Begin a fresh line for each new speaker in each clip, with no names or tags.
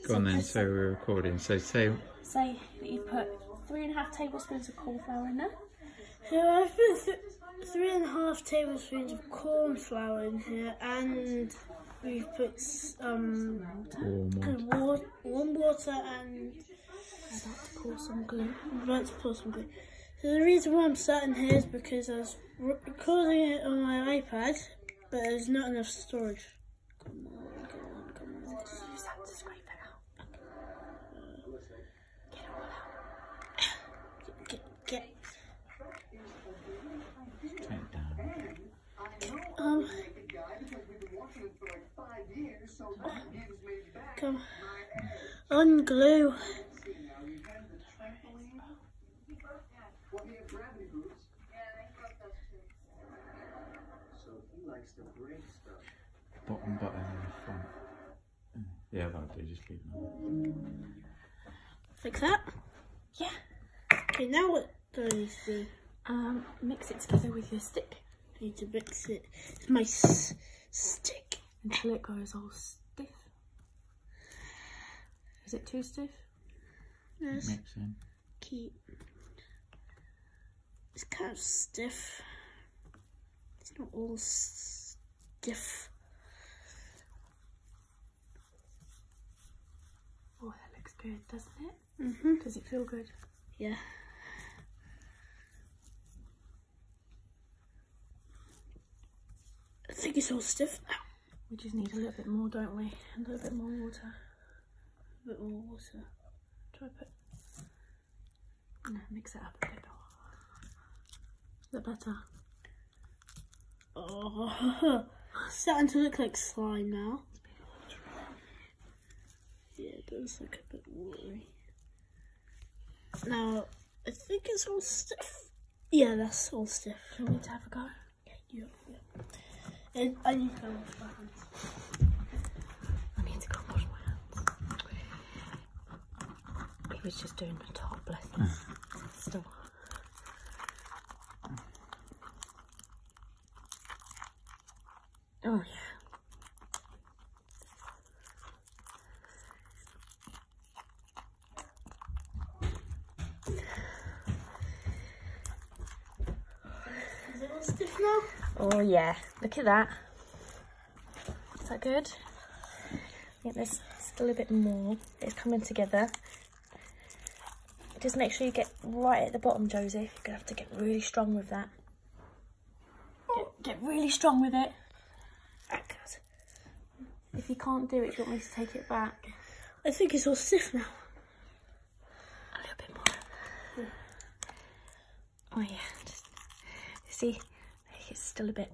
Go on then, so we're recording. So say
that you put 3.5 tablespoons of corn flour in there.
So I've put 3.5 tablespoons of corn flour in here, and we've put warm water, and
I'm about to pour some glue.
So the reason why I'm starting here is because I was recording it on my iPad, but there's not enough storage. Come on.
Use that to scrape it out. Get it all out.
Get.
take it down.
Come unglue.
Bottom button in the front. Yeah, that'll do, just leave it on.
Like that?
Yeah.
Okay, now what do I need to do?
Mix it together with your stick.
I need to mix it. It's my stick.
Until it goes all stiff. Is it too stiff?
Yes.
Mix in.
It's kind of stiff. It's not all stiff.
Oh, that looks good, doesn't it?
Mhm.
Does it feel good?
Yeah. I think it's all stiff now.
We just need a little bit more, don't we? A little bit more water.
A bit more water.
Try put. No, mix it up a bit more. Is that better?
Oh, it's starting to look like slime now. Yeah, it does look a bit watery. Now, I think it's all stiff. Yeah, that's all stiff.
Do you want me to have a go?
Yeah. And I need to go wash my hands.
I need to go wash my hands. He was just doing the top, bless him. Still. Oh yeah.
Is it all stiff now?
Oh yeah. Look at that. Is that good? I think there's still a bit more. It's coming together. Just make sure you get right at the bottom, Josie. You're gonna have to get really strong with that. Get really strong with it. If you can't do it, do you want me to take it back?
I think it's all stiff now.
A little bit more. Oh yeah, just see, it's still a bit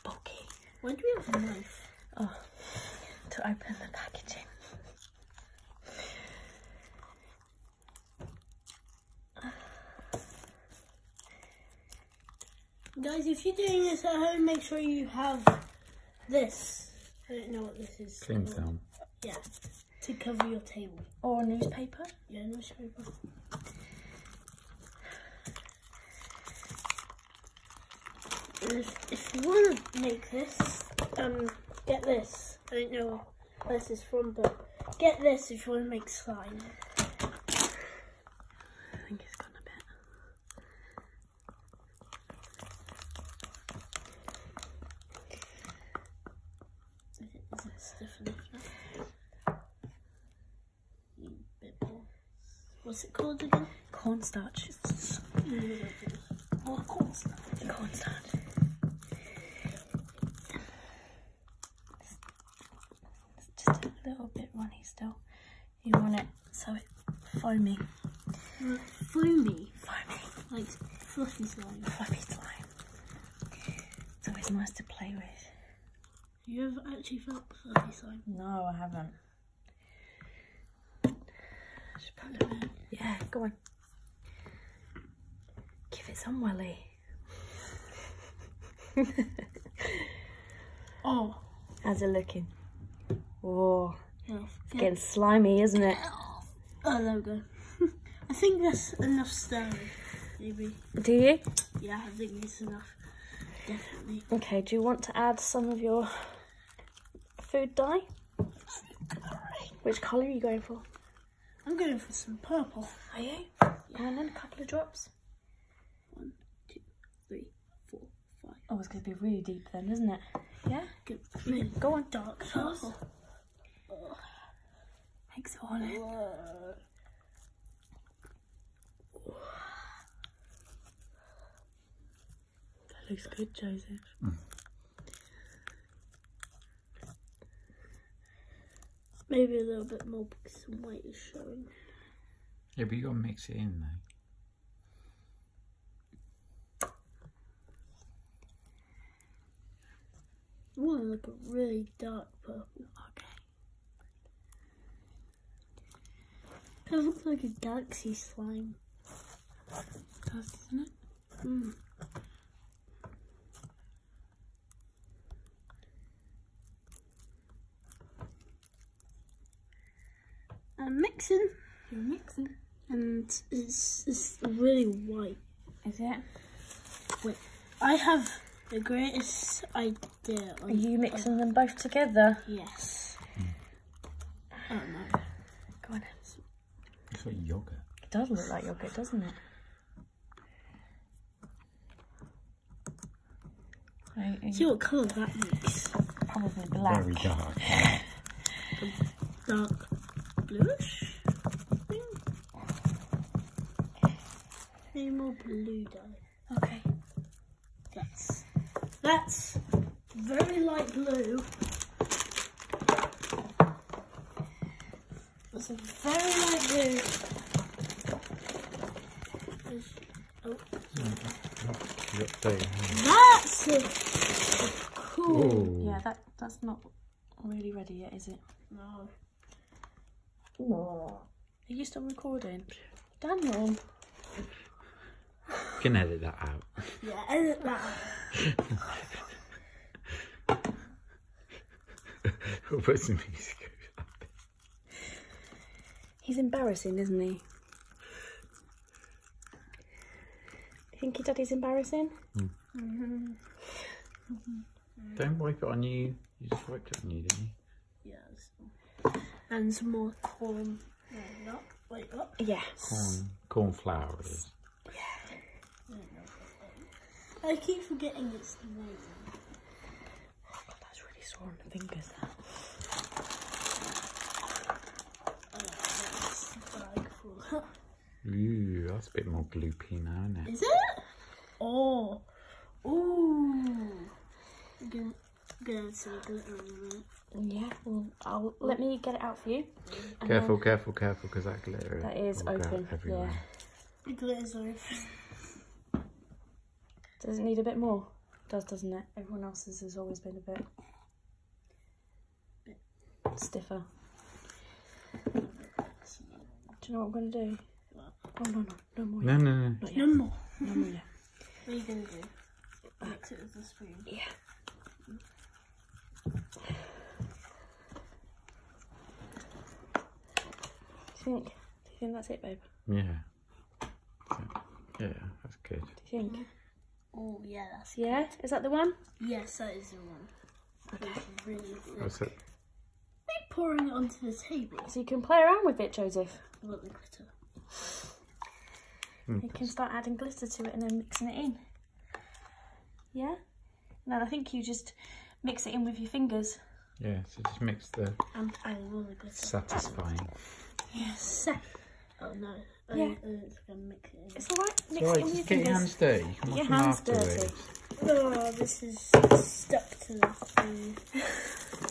bulky.
Why do we have a knife?
Oh, to open the packaging.
Guys, if you're doing this at home, make sure you have this. I don't know what this is.
Cling film.
Yeah, to cover your table.
Or newspaper.
Yeah, newspaper. And if you want to make this, get this. I don't know where this is from, but get this if you want to make slime.
I think it's gone a bit.
Is it stiff enough now? A bit more. What's it called again?
Cornstarch.
Oh, cornstarch.
Cornstarch. It's just a little bit runny still. You want it so it's foamy.
Foamy.
Like
fluffy slime.
fluffy slime. It's always nice to play with.
You ever actually felt fluffy slime?
No, I haven't. Just put it in. Yeah, go on. Give it some welly.
Oh.
How's it looking? Oh,
Yeah.
it's getting slimy, isn't it?
Oh, there we go. I think that's enough stirring, maybe.
Do you?
Yeah, I think it's enough. Definitely.
Okay, do you want to add some of your food dye. Which colour are you going for?
I'm going for some purple.
Are you? Yeah. And then a couple of drops.
1, 2, 3, 4, 5.
Oh, it's going to be really deep then, isn't it? Yeah?
Good.
Go on.
Dark purple.
Mix it all in. That looks good, Joseph.
Maybe a little bit more because some white is showing.
Yeah, but you got to mix it in though.
I want like a really dark purple.
Okay.
Kind of looks like a galaxy slime.
It does, doesn't it?
Mm. I'm mixing.
You're mixing.
And it's really white.
Is it?
Wait, I have the greatest idea.
Are you mixing them both together?
Yes. Oh no.
Go on.
It's like yogurt.
It does look like yogurt, doesn't it?
See what colour that makes.
Probably black.
Very dark.
Dark bluish thing. Maybe more blue dye.
Okay.
That's very light blue. That's a very light blue. Oh. That's it. Cool.
Ooh.
Yeah, that's not really ready yet, is it?
No.
Are you still recording? Daniel.
You can edit that out.
Yeah, edit that.
We'll put some music over that.
He's embarrassing, isn't he? You think your daddy's embarrassing?
Don't wipe it on you. You just wiped it on you, didn't you?
Yes. And some more corn. No, not. Wait, what?
Yes.
Corn flour it is.
I keep forgetting it's amazing.
Oh, God, that's really sore on the fingers.
That's a bag full.
Ooh, that's a bit more gloopy now, isn't it?
Is it? Oh. Ooh. I'm gonna see glitter in a minute.
Yeah, well, let me get it out for you.
Careful, careful, careful, because that glitter
That is
will go
open,
everywhere.
yeah.
The glitter's open.
Does it need a bit more? It does, doesn't it? Everyone else's has always been a bit stiffer. Do you know what I'm going to do? Oh, no more.
No, no, no.
Not yet.
No more.
No more yet.
What are you going to do? Mix it with the spoon.
Yeah. Do you think that's it, babe?
Yeah. Yeah, that's good.
Do you think?
Oh, yeah, that's
Yeah? Is that the one?
Yes, that is the one. It's really thick.
What's it?
Are you pouring it onto the table?
So you can play around with it, Joseph.
Look, the glitter.
You can start adding glitter to it and then mixing it in. Yeah? No, I think you just mix it in with your fingers.
Yeah, so just mix the
And adding all the glitter.
satisfying.
Yes.
Oh no.
Yeah.
It's going to mix it in.
It's alright. Mix
Alright,
it in with
just
your
get your
fingers.
hands dirty. You can
Get
wash
your
them
hands
afterwards.
dirty.
Oh, this is stuck to the food.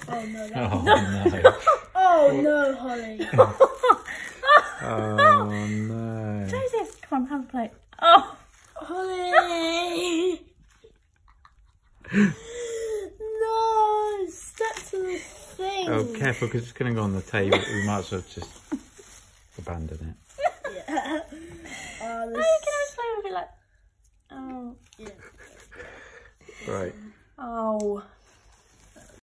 Oh no.
Oh no.
Oh no, Holly.
Oh no.
Joseph, come on, have a plate. Oh!
Holly. No, it's stuck to the thing.
Oh, careful, because it's going to go on the table. We might as well just abandon it.
Yeah. Oh,
No,
this...
you can always play with it like... Oh.
Yeah.
Right.
Oh.